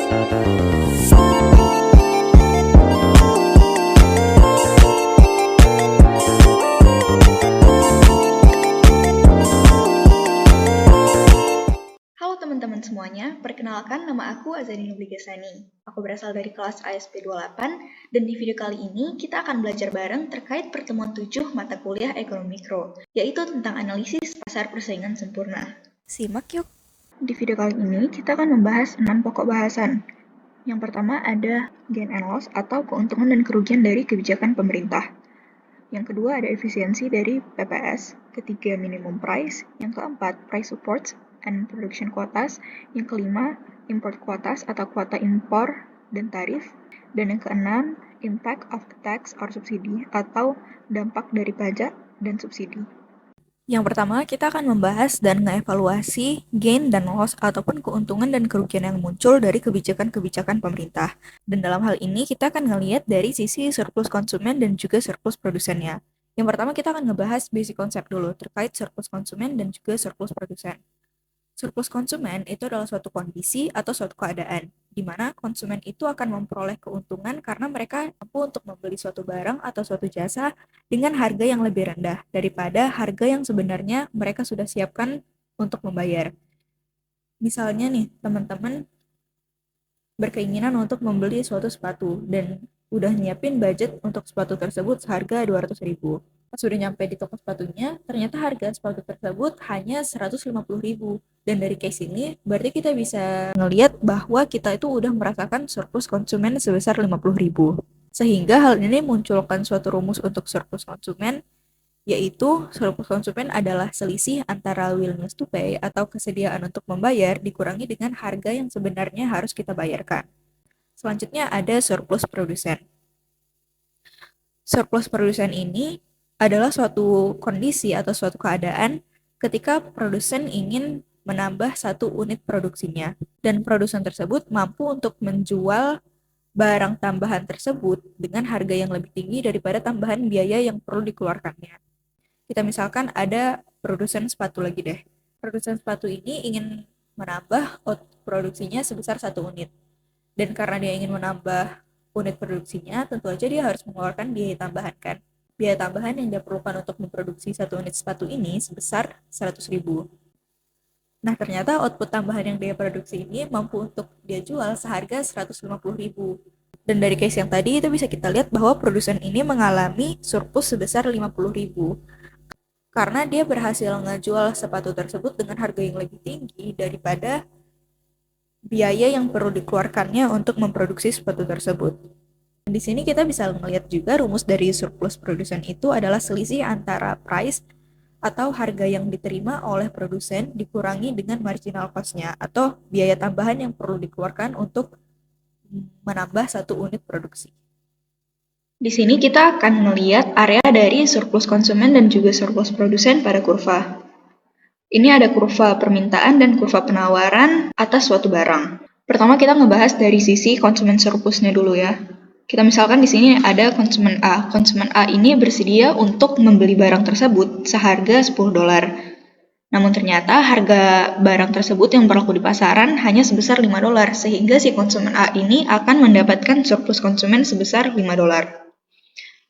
Halo teman-teman semuanya, perkenalkan nama aku Azani Nubligasani. Aku berasal dari kelas ASP 28 dan di video kali ini kita akan belajar bareng terkait pertemuan 7 mata kuliah ekonomi mikro, yaitu tentang analisis pasar persaingan sempurna. Simak yuk. Di video kali ini kita akan membahas 6 pokok bahasan. Yang pertama ada gain and loss atau keuntungan dan kerugian dari kebijakan pemerintah. Yang kedua ada efisiensi dari PPS, ketiga minimum price, yang keempat price supports and production quotas, yang kelima import quotas atau kuota impor dan tarif, dan yang keenam impact of the tax or subsidi atau dampak dari pajak dan subsidi. Yang pertama, kita akan membahas dan mengevaluasi gain dan loss ataupun keuntungan dan kerugian yang muncul dari kebijakan-kebijakan pemerintah. Dan dalam hal ini kita akan ngelihat dari sisi surplus konsumen dan juga surplus produsennya. Yang pertama kita akan ngebahas basic konsep dulu terkait surplus konsumen dan juga surplus produsen. Surplus konsumen itu adalah suatu kondisi atau suatu keadaan, di mana konsumen itu akan memperoleh keuntungan karena mereka mampu untuk membeli suatu barang atau suatu jasa dengan harga yang lebih rendah daripada harga yang sebenarnya mereka sudah siapkan untuk membayar. Misalnya nih, teman-teman berkeinginan untuk membeli suatu sepatu dan udah nyiapin budget untuk sepatu tersebut seharga 200.000. Pas sudah nyampe di toko sepatunya, ternyata harga sepatu tersebut hanya 150.000. Dan dari case ini, berarti kita bisa ngelihat bahwa kita itu udah merasakan surplus konsumen sebesar 50.000. Sehingga hal ini munculkan suatu rumus untuk surplus konsumen, yaitu surplus konsumen adalah selisih antara willingness to pay atau kesediaan untuk membayar dikurangi dengan harga yang sebenarnya harus kita bayarkan. Selanjutnya ada surplus produsen. Surplus produsen ini adalah suatu kondisi atau suatu keadaan ketika produsen ingin menambah satu unit produksinya dan produsen tersebut mampu untuk menjual barang tambahan tersebut dengan harga yang lebih tinggi daripada tambahan biaya yang perlu dikeluarkannya. Kita misalkan ada produsen sepatu lagi deh. Produsen sepatu ini ingin menambah produksinya sebesar 1 unit. Dan karena dia ingin menambah unit produksinya, tentu aja dia harus mengeluarkan biaya tambahan kan. Biaya tambahan yang dia perlukan untuk memproduksi 1 unit sepatu ini sebesar 100.000. Nah, ternyata output tambahan yang dia produksi ini mampu untuk dia jual seharga 150.000. Dan dari case yang tadi itu bisa kita lihat bahwa produsen ini mengalami surplus sebesar 50.000. Karena dia berhasil ngejual sepatu tersebut dengan harga yang lebih tinggi daripada biaya yang perlu dikeluarkannya untuk memproduksi sepatu tersebut. Di sini kita bisa melihat juga rumus dari surplus produsen itu adalah selisih antara price atau harga yang diterima oleh produsen dikurangi dengan marginal cost-nya atau biaya tambahan yang perlu dikeluarkan untuk menambah 1 unit produksi. Di sini kita akan melihat area dari surplus konsumen dan juga surplus produsen pada kurva. Ini ada kurva permintaan dan kurva penawaran atas suatu barang. Pertama kita ngebahas dari sisi konsumen surplusnya dulu ya. Kita misalkan di sini ada konsumen A. Konsumen A ini bersedia untuk membeli barang tersebut seharga $10. Namun ternyata harga barang tersebut yang berlaku di pasaran hanya sebesar $5, sehingga si konsumen A ini akan mendapatkan surplus konsumen sebesar $5.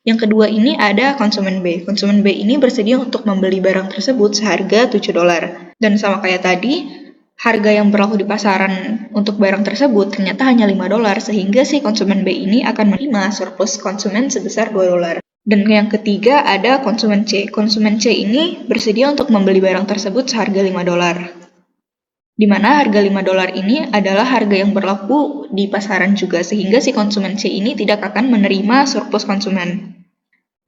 Yang kedua ini ada konsumen B. Konsumen B ini bersedia untuk membeli barang tersebut seharga $7. Dan sama kayak tadi, harga yang berlaku di pasaran untuk barang tersebut ternyata hanya $5, sehingga si konsumen B ini akan menerima surplus konsumen sebesar $2. Dan yang ketiga ada konsumen C. Konsumen C ini bersedia untuk membeli barang tersebut seharga $5. Di mana harga $5 ini adalah harga yang berlaku di pasaran juga, sehingga si konsumen C ini tidak akan menerima surplus konsumen.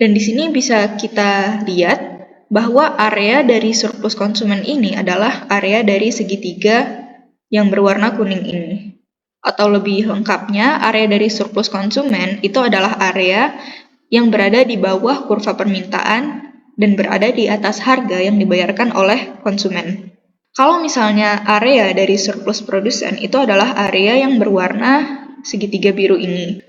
Dan di sini bisa kita lihat bahwa area dari surplus konsumen ini adalah area dari segitiga yang berwarna kuning ini. Atau lebih lengkapnya, area dari surplus konsumen itu adalah area yang berada di bawah kurva permintaan dan berada di atas harga yang dibayarkan oleh konsumen. Kalau misalnya area dari surplus produsen itu adalah area yang berwarna segitiga biru ini.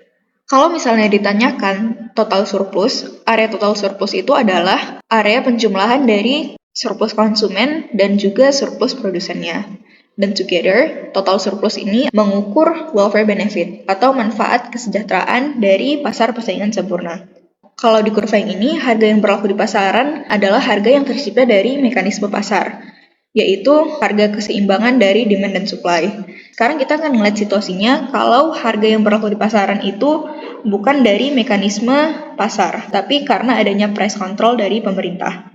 Kalau misalnya ditanyakan total surplus, area total surplus itu adalah area penjumlahan dari surplus konsumen dan juga surplus produsennya. Dan together, total surplus ini mengukur welfare benefit atau manfaat kesejahteraan dari pasar persaingan sempurna. Kalau di kurva yang ini, harga yang berlaku di pasaran adalah harga yang tercipta dari mekanisme pasar, yaitu harga keseimbangan dari demand dan supply. Sekarang kita akan melihat situasinya kalau harga yang berlaku di pasaran itu bukan dari mekanisme pasar, tapi karena adanya price control dari pemerintah.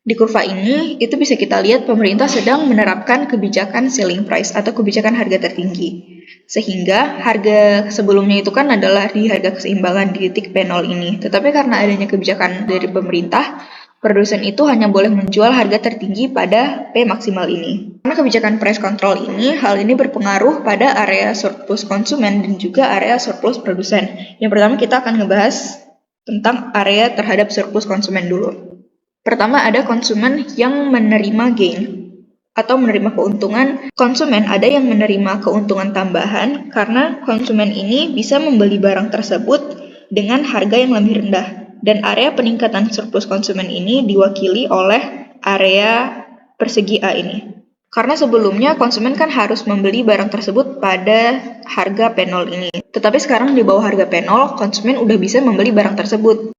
Di kurva ini, itu bisa kita lihat pemerintah sedang menerapkan kebijakan ceiling price atau kebijakan harga tertinggi. Sehingga harga sebelumnya itu kan adalah di harga keseimbangan di titik P0 ini. Tetapi karena adanya kebijakan dari pemerintah, produsen itu hanya boleh menjual harga tertinggi pada P maksimal ini. Karena kebijakan price control ini, hal ini berpengaruh pada area surplus konsumen dan juga area surplus produsen. Yang pertama kita akan ngebahas tentang area terhadap surplus konsumen dulu. Pertama ada konsumen yang menerima gain atau menerima keuntungan. Konsumen ada yang menerima keuntungan tambahan karena konsumen ini bisa membeli barang tersebut dengan harga yang lebih rendah. Dan area peningkatan surplus konsumen ini diwakili oleh area persegi A ini. Karena sebelumnya konsumen kan harus membeli barang tersebut pada harga P0 ini. Tetapi sekarang di bawah harga P0, konsumen udah bisa membeli barang tersebut.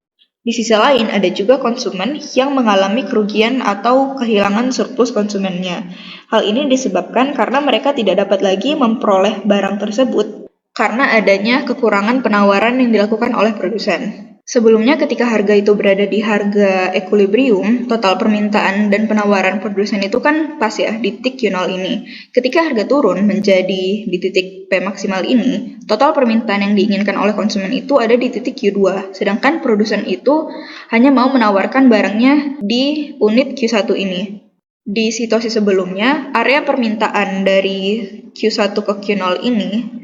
Di sisi lain, ada juga konsumen yang mengalami kerugian atau kehilangan surplus konsumennya. Hal ini disebabkan karena mereka tidak dapat lagi memperoleh barang tersebut karena adanya kekurangan penawaran yang dilakukan oleh produsen. Sebelumnya ketika harga itu berada di harga equilibrium, total permintaan dan penawaran produsen itu kan pas ya di titik Q0 ini. Ketika harga turun menjadi di titik P maksimal ini, total permintaan yang diinginkan oleh konsumen itu ada di titik Q2, sedangkan produsen itu hanya mau menawarkan barangnya di unit Q1 ini. Di situasi sebelumnya, area permintaan dari Q1 ke Q0 ini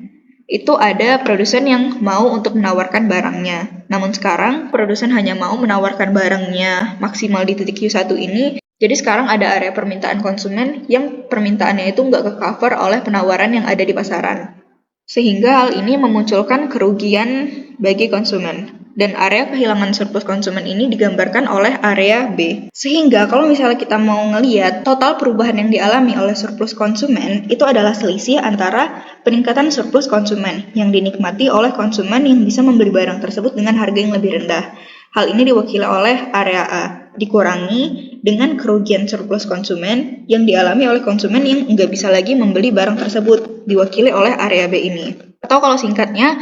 itu ada produsen yang mau untuk menawarkan barangnya. Namun sekarang produsen hanya mau menawarkan barangnya maksimal di titik Q1 ini. Jadi sekarang ada area permintaan konsumen yang permintaannya itu nggak ke-cover oleh penawaran yang ada di pasaran. Sehingga hal ini memunculkan kerugian bagi konsumen. Dan area kehilangan surplus konsumen ini digambarkan oleh area B. Sehingga kalau misalnya kita mau ngelihat total perubahan yang dialami oleh surplus konsumen itu adalah selisih antara peningkatan surplus konsumen yang dinikmati oleh konsumen yang bisa membeli barang tersebut dengan harga yang lebih rendah. Hal ini diwakili oleh area A, dikurangi dengan kerugian surplus konsumen yang dialami oleh konsumen yang nggak bisa lagi membeli barang tersebut, diwakili oleh area B ini. Atau kalau singkatnya,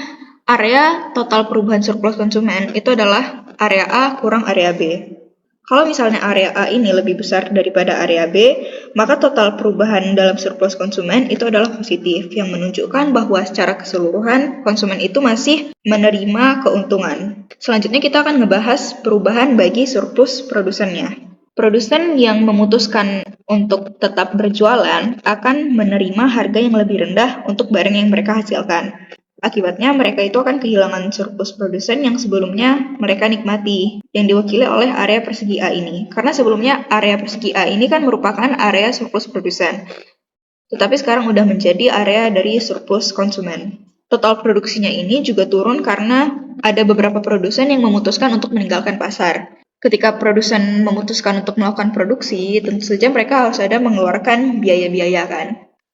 area total perubahan surplus konsumen itu adalah area A kurang area B. Kalau misalnya area A ini lebih besar daripada area B, maka total perubahan dalam surplus konsumen itu adalah positif, yang menunjukkan bahwa secara keseluruhan konsumen itu masih menerima keuntungan. Selanjutnya kita akan ngebahas perubahan bagi surplus produsennya. Produsen yang memutuskan untuk tetap berjualan akan menerima harga yang lebih rendah untuk barang yang mereka hasilkan. Akibatnya mereka itu akan kehilangan surplus produsen yang sebelumnya mereka nikmati, yang diwakili oleh area persegi A ini. Karena sebelumnya area persegi A ini kan merupakan area surplus produsen, tetapi sekarang udah menjadi area dari surplus konsumen. Total produksinya ini juga turun karena ada beberapa produsen yang memutuskan untuk meninggalkan pasar. Ketika produsen memutuskan untuk melakukan produksi, tentu saja mereka harus ada mengeluarkan biaya-biaya kan.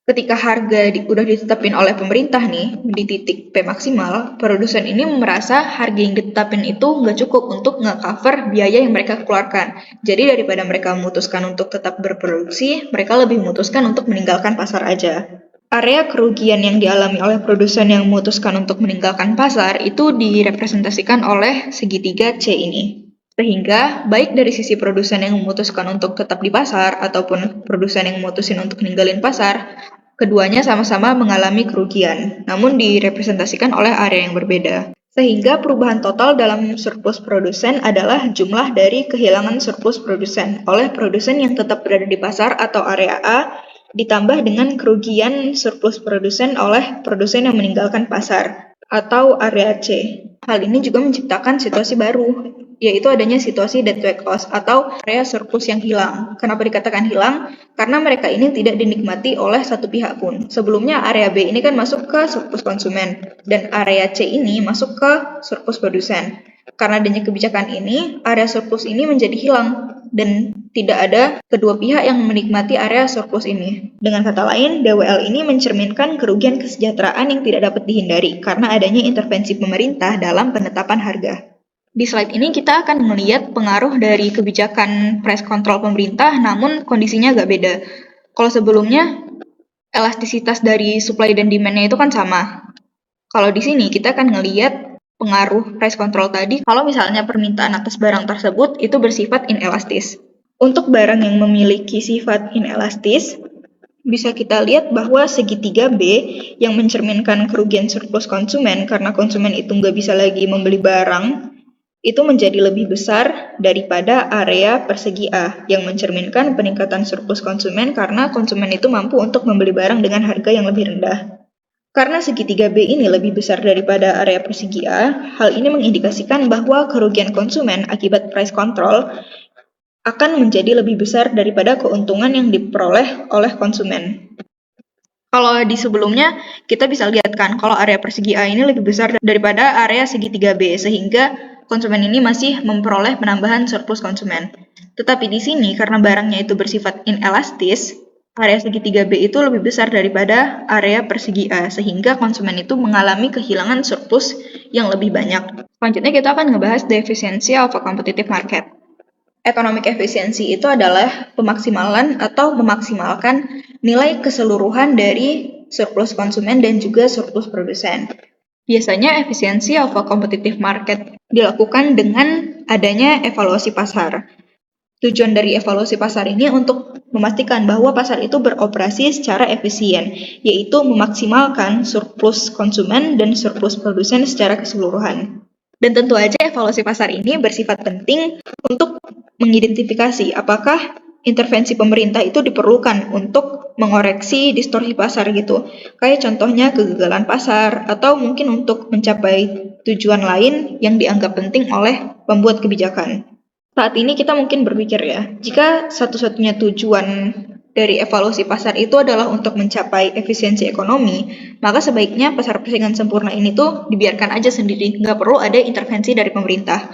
Ketika harga udah ditetapin oleh pemerintah nih, di titik P maksimal, produsen ini merasa harga yang ditetapin itu nggak cukup untuk nge-cover biaya yang mereka keluarkan. Jadi daripada mereka memutuskan untuk tetap berproduksi, mereka lebih memutuskan untuk meninggalkan pasar aja. Area kerugian yang dialami oleh produsen yang memutuskan untuk meninggalkan pasar itu direpresentasikan oleh segitiga C ini. Sehingga baik dari sisi produsen yang memutuskan untuk tetap di pasar ataupun produsen yang memutusin untuk ninggalin pasar, keduanya sama-sama mengalami kerugian, namun direpresentasikan oleh area yang berbeda. Sehingga perubahan total dalam surplus produsen adalah jumlah dari kehilangan surplus produsen oleh produsen yang tetap berada di pasar atau area A, ditambah dengan kerugian surplus produsen oleh produsen yang meninggalkan pasar atau area C. Hal ini juga menciptakan situasi baru, yaitu adanya situasi dead weight loss atau area surplus yang hilang. Kenapa dikatakan hilang? Karena mereka ini tidak dinikmati oleh satu pihak pun. Sebelumnya area B ini kan masuk ke surplus konsumen, dan area C ini masuk ke surplus produsen. Karena adanya kebijakan ini, area surplus ini menjadi hilang dan tidak ada kedua pihak yang menikmati area surplus ini. Dengan kata lain, DWL ini mencerminkan kerugian kesejahteraan yang tidak dapat dihindari karena adanya intervensi pemerintah dalam penetapan harga. Di slide ini kita akan melihat pengaruh dari kebijakan price control pemerintah, namun kondisinya agak beda. Kalau sebelumnya, elastisitas dari supply dan demand-nya itu kan sama. Kalau di sini kita akan ngelihat pengaruh price control tadi kalau misalnya permintaan atas barang tersebut itu bersifat inelastis. Untuk barang yang memiliki sifat inelastis, bisa kita lihat bahwa segitiga B yang mencerminkan kerugian surplus konsumen karena konsumen itu nggak bisa lagi membeli barang, itu menjadi lebih besar daripada area persegi A yang mencerminkan peningkatan surplus konsumen karena konsumen itu mampu untuk membeli barang dengan harga yang lebih rendah. Karena segitiga B ini lebih besar daripada area persegi A, hal ini mengindikasikan bahwa kerugian konsumen akibat price control akan menjadi lebih besar daripada keuntungan yang diperoleh oleh konsumen. Kalau di sebelumnya, kita bisa lihat kan kalau area persegi A ini lebih besar daripada area segitiga B, sehingga konsumen ini masih memperoleh penambahan surplus konsumen. Tetapi di sini, karena barangnya itu bersifat inelastis, area segitiga B itu lebih besar daripada area persegi A, sehingga konsumen itu mengalami kehilangan surplus yang lebih banyak. Selanjutnya kita akan ngebahas the efficiency of a competitive market. Economic efficiency itu adalah pemaksimalan atau memaksimalkan nilai keseluruhan dari surplus konsumen dan juga surplus produsen. Biasanya efisiensi of a competitive market dilakukan dengan adanya evaluasi pasar. Tujuan dari evaluasi pasar ini untuk memastikan bahwa pasar itu beroperasi secara efisien, yaitu memaksimalkan surplus konsumen dan surplus produsen secara keseluruhan. Dan tentu aja evaluasi pasar ini bersifat penting untuk mengidentifikasi apakah intervensi pemerintah itu diperlukan untuk mengoreksi distorsi pasar gitu. Kayak contohnya kegagalan pasar atau mungkin untuk mencapai tujuan lain yang dianggap penting oleh pembuat kebijakan. Saat ini kita mungkin berpikir ya, jika satu-satunya tujuan dari evaluasi pasar itu adalah untuk mencapai efisiensi ekonomi, maka sebaiknya pasar persaingan sempurna ini tuh dibiarkan aja sendiri, nggak perlu ada intervensi dari pemerintah.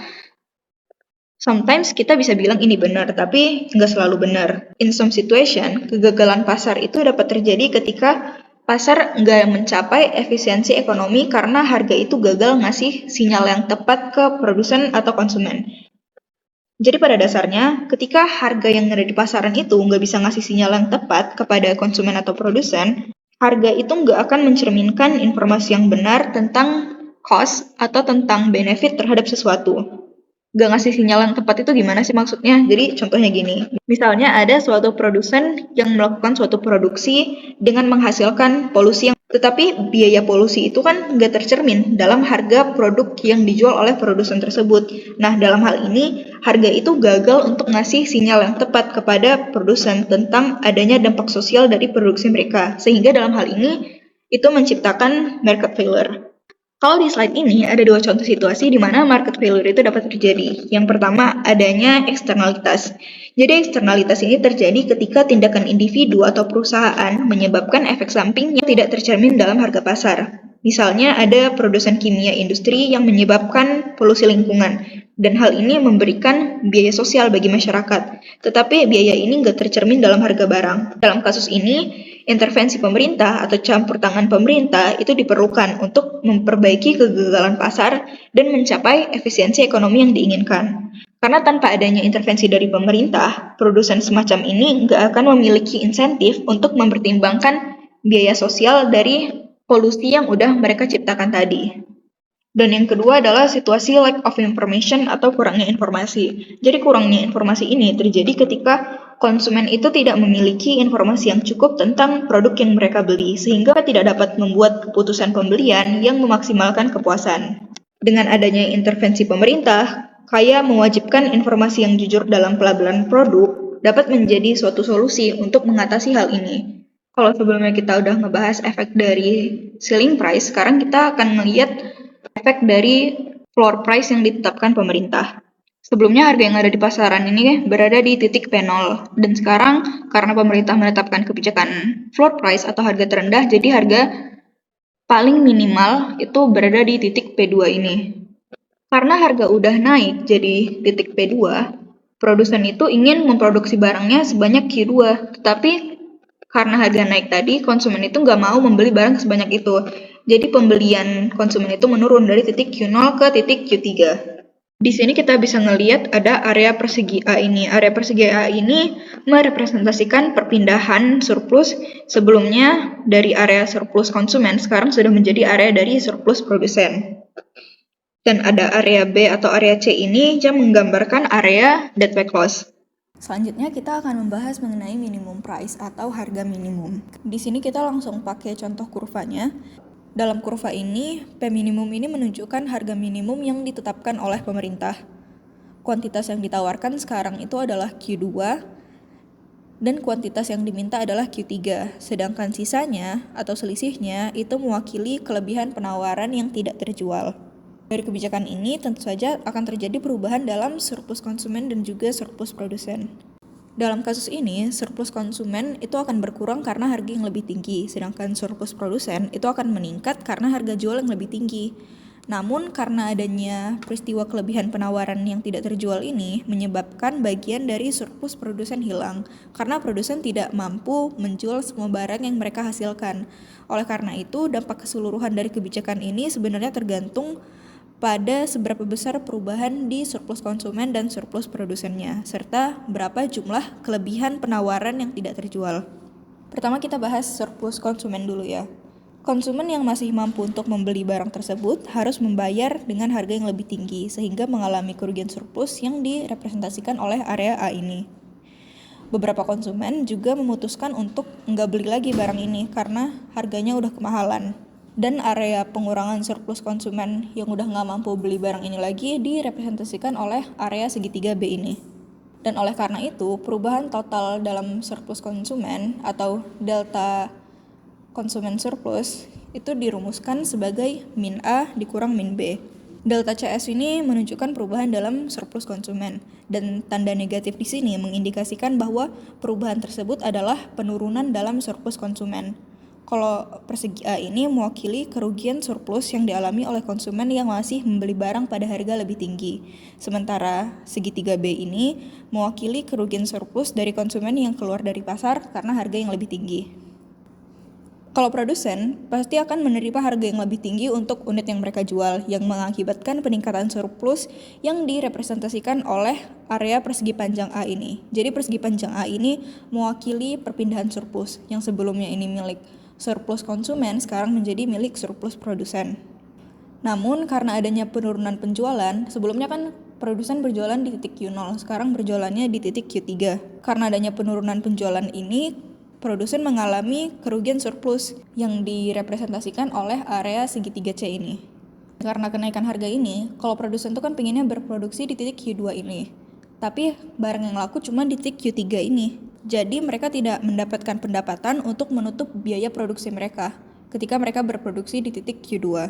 Sometimes kita bisa bilang ini benar, tapi nggak selalu benar. In some situation, kegagalan pasar itu dapat terjadi ketika pasar nggak mencapai efisiensi ekonomi karena harga itu gagal ngasih sinyal yang tepat ke produsen atau konsumen. Jadi pada dasarnya, ketika harga yang ada di pasaran itu nggak bisa ngasih sinyal yang tepat kepada konsumen atau produsen, harga itu nggak akan mencerminkan informasi yang benar tentang cost atau tentang benefit terhadap sesuatu. Nggak ngasih sinyal yang tepat itu gimana sih maksudnya? Jadi contohnya gini, misalnya ada suatu produsen yang melakukan suatu produksi dengan menghasilkan polusi tetapi biaya polusi itu kan nggak tercermin dalam harga produk yang dijual oleh produsen tersebut. Nah, dalam hal ini, harga itu gagal untuk ngasih sinyal yang tepat kepada produsen tentang adanya dampak sosial dari produksi mereka. Sehingga dalam hal ini, itu menciptakan market failure. Kalau di slide ini ada dua contoh situasi di mana market failure itu dapat terjadi. Yang pertama, adanya eksternalitas. Jadi eksternalitas ini terjadi ketika tindakan individu atau perusahaan menyebabkan efek samping yang tidak tercermin dalam harga pasar. Misalnya ada produsen kimia industri yang menyebabkan polusi lingkungan, dan hal ini memberikan biaya sosial bagi masyarakat. Tetapi biaya ini nggak tercermin dalam harga barang. Dalam kasus ini, intervensi pemerintah atau campur tangan pemerintah itu diperlukan untuk memperbaiki kegagalan pasar dan mencapai efisiensi ekonomi yang diinginkan. Karena tanpa adanya intervensi dari pemerintah, produsen semacam ini nggak akan memiliki insentif untuk mempertimbangkan biaya sosial dari polusi yang udah mereka ciptakan tadi. Dan yang kedua adalah situasi lack of information atau kurangnya informasi. Jadi kurangnya informasi ini terjadi ketika konsumen itu tidak memiliki informasi yang cukup tentang produk yang mereka beli, sehingga tidak dapat membuat keputusan pembelian yang memaksimalkan kepuasan. Dengan adanya intervensi pemerintah, kayak mewajibkan informasi yang jujur dalam pelabelan produk, dapat menjadi suatu solusi untuk mengatasi hal ini. Kalau sebelumnya kita udah ngebahas efek dari ceiling price, sekarang kita akan melihat efek dari floor price yang ditetapkan pemerintah. Sebelumnya harga yang ada di pasaran ini berada di titik P0, dan sekarang karena pemerintah menetapkan kebijakan floor price atau harga terendah, jadi harga paling minimal itu berada di titik P2 ini. Karena harga udah naik jadi titik P2, produsen itu ingin memproduksi barangnya sebanyak Q2, tetapi karena harga naik tadi, konsumen itu nggak mau membeli barang sebanyak itu. Jadi pembelian konsumen itu menurun dari titik Q0 ke titik Q3. Di sini kita bisa ngelihat ada area persegi A ini. Area persegi A ini merepresentasikan perpindahan surplus sebelumnya dari area surplus konsumen, sekarang sudah menjadi area dari surplus produsen. Dan ada area B atau area C ini yang menggambarkan area dead weight loss. Selanjutnya kita akan membahas mengenai minimum price atau harga minimum. Di sini kita langsung pakai contoh kurvanya. Dalam kurva ini, P minimum ini menunjukkan harga minimum yang ditetapkan oleh pemerintah. Kuantitas yang ditawarkan sekarang itu adalah Q2 dan kuantitas yang diminta adalah Q3. Sedangkan sisanya atau selisihnya itu mewakili kelebihan penawaran yang tidak terjual. Dari kebijakan ini tentu saja akan terjadi perubahan dalam surplus konsumen dan juga surplus produsen. Dalam kasus ini, surplus konsumen itu akan berkurang karena harga yang lebih tinggi, sedangkan surplus produsen itu akan meningkat karena harga jual yang lebih tinggi. Namun karena adanya peristiwa kelebihan penawaran yang tidak terjual ini menyebabkan bagian dari surplus produsen hilang karena produsen tidak mampu menjual semua barang yang mereka hasilkan. Oleh karena itu, dampak keseluruhan dari kebijakan ini sebenarnya tergantung pada seberapa besar perubahan di surplus konsumen dan surplus produsennya, serta berapa jumlah kelebihan penawaran yang tidak terjual. Pertama kita bahas surplus konsumen dulu ya. Konsumen yang masih mampu untuk membeli barang tersebut harus membayar dengan harga yang lebih tinggi, sehingga mengalami kerugian surplus yang direpresentasikan oleh area A ini. Beberapa konsumen juga memutuskan untuk nggak beli lagi barang ini karena harganya udah kemahalan. Dan area pengurangan surplus konsumen yang udah nggak mampu beli barang ini lagi direpresentasikan oleh area segitiga B ini. Dan oleh karena itu, perubahan total dalam surplus konsumen atau delta konsumen surplus itu dirumuskan sebagai min A dikurang min B. Delta CS ini menunjukkan perubahan dalam surplus konsumen, dan tanda negatif di sini mengindikasikan bahwa perubahan tersebut adalah penurunan dalam surplus konsumen. Kalau persegi A ini mewakili kerugian surplus yang dialami oleh konsumen yang masih membeli barang pada harga lebih tinggi. Sementara segitiga B ini mewakili kerugian surplus dari konsumen yang keluar dari pasar karena harga yang lebih tinggi. Kalau produsen pasti akan menerima harga yang lebih tinggi untuk unit yang mereka jual, yang mengakibatkan peningkatan surplus yang direpresentasikan oleh area persegi panjang A ini. Jadi persegi panjang A ini mewakili perpindahan surplus yang sebelumnya ini milik surplus konsumen sekarang menjadi milik surplus produsen. Namun karena adanya penurunan penjualan, sebelumnya kan produsen berjualan di titik Q0, sekarang berjualannya di titik Q3. Karena adanya penurunan penjualan ini, produsen mengalami kerugian surplus yang direpresentasikan oleh area segitiga C ini. Karena kenaikan harga ini, kalau produsen itu kan pengennya berproduksi di titik Q2 ini. Tapi barang yang laku cuma di titik Q3 ini. Jadi mereka tidak mendapatkan pendapatan untuk menutup biaya produksi mereka ketika mereka berproduksi di titik Q2.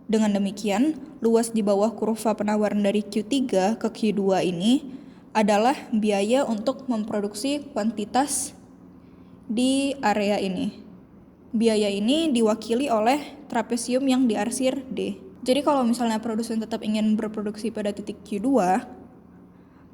Dengan demikian, luas di bawah kurva penawaran dari Q3 ke Q2 ini adalah biaya untuk memproduksi kuantitas di area ini. Biaya ini diwakili oleh trapesium yang diarsir D. Jadi kalau misalnya produsen tetap ingin berproduksi pada titik Q2,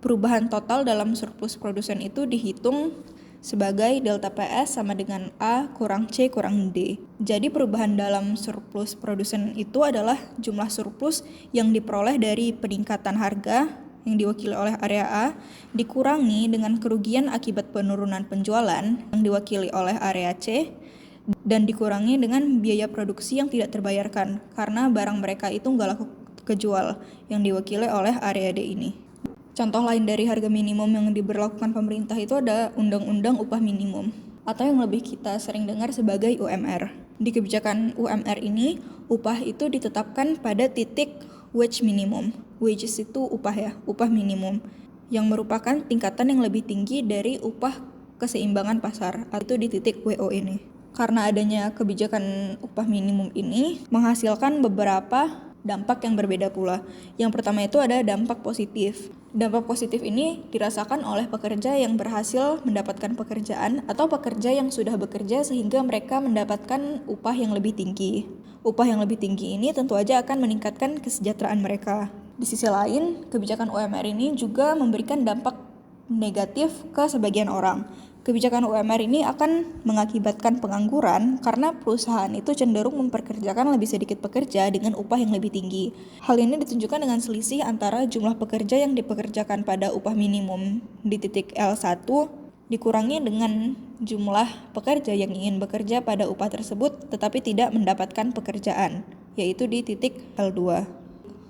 perubahan total dalam surplus produsen itu dihitung sebagai delta PS sama dengan A kurang C kurang D. Jadi perubahan dalam surplus produsen itu adalah jumlah surplus yang diperoleh dari peningkatan harga yang diwakili oleh area A dikurangi dengan kerugian akibat penurunan penjualan yang diwakili oleh area C dan dikurangi dengan biaya produksi yang tidak terbayarkan karena barang mereka itu nggak laku kejual yang diwakili oleh area D ini. Contoh lain dari harga minimum yang diberlakukan pemerintah itu ada Undang-Undang Upah Minimum atau yang lebih kita sering dengar sebagai UMR. Di kebijakan UMR ini, upah itu ditetapkan pada titik wage minimum. Wages itu upah ya, upah minimum yang merupakan tingkatan yang lebih tinggi dari upah keseimbangan pasar atau di titik WO ini. Karena adanya kebijakan upah minimum ini menghasilkan beberapa dampak yang berbeda pula. Yang pertama itu ada dampak positif. Dampak positif ini dirasakan oleh pekerja yang berhasil mendapatkan pekerjaan atau pekerja yang sudah bekerja sehingga mereka mendapatkan upah yang lebih tinggi. Upah yang lebih tinggi ini tentu saja akan meningkatkan kesejahteraan mereka. Di sisi lain, kebijakan UMR ini juga memberikan dampak negatif ke sebagian orang. Kebijakan UMR ini akan mengakibatkan pengangguran karena perusahaan itu cenderung mempekerjakan lebih sedikit pekerja dengan upah yang lebih tinggi. Hal ini ditunjukkan dengan selisih antara jumlah pekerja yang dipekerjakan pada upah minimum di titik L1 dikurangi dengan jumlah pekerja yang ingin bekerja pada upah tersebut tetapi tidak mendapatkan pekerjaan, yaitu di titik L2.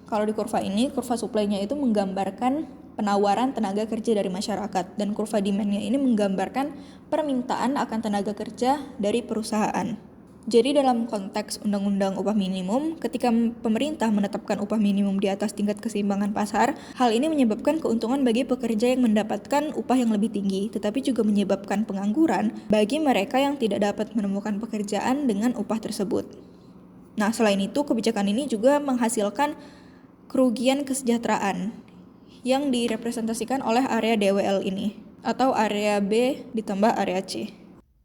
Kalau di kurva ini, kurva supply-nya itu menggambarkan penawaran tenaga kerja dari masyarakat, dan kurva demand-nya ini menggambarkan permintaan akan tenaga kerja dari perusahaan. Jadi dalam konteks undang-undang upah minimum, ketika pemerintah menetapkan upah minimum di atas tingkat keseimbangan pasar, hal ini menyebabkan keuntungan bagi pekerja yang mendapatkan upah yang lebih tinggi, tetapi juga menyebabkan pengangguran bagi mereka yang tidak dapat menemukan pekerjaan dengan upah tersebut. Nah, selain itu, kebijakan ini juga menghasilkan kerugian kesejahteraan yang direpresentasikan oleh area DWL ini, atau area B ditambah area C.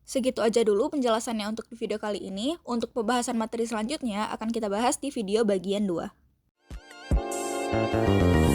Segitu aja dulu penjelasannya untuk video kali ini. Untuk pembahasan materi selanjutnya akan kita bahas di video bagian 2.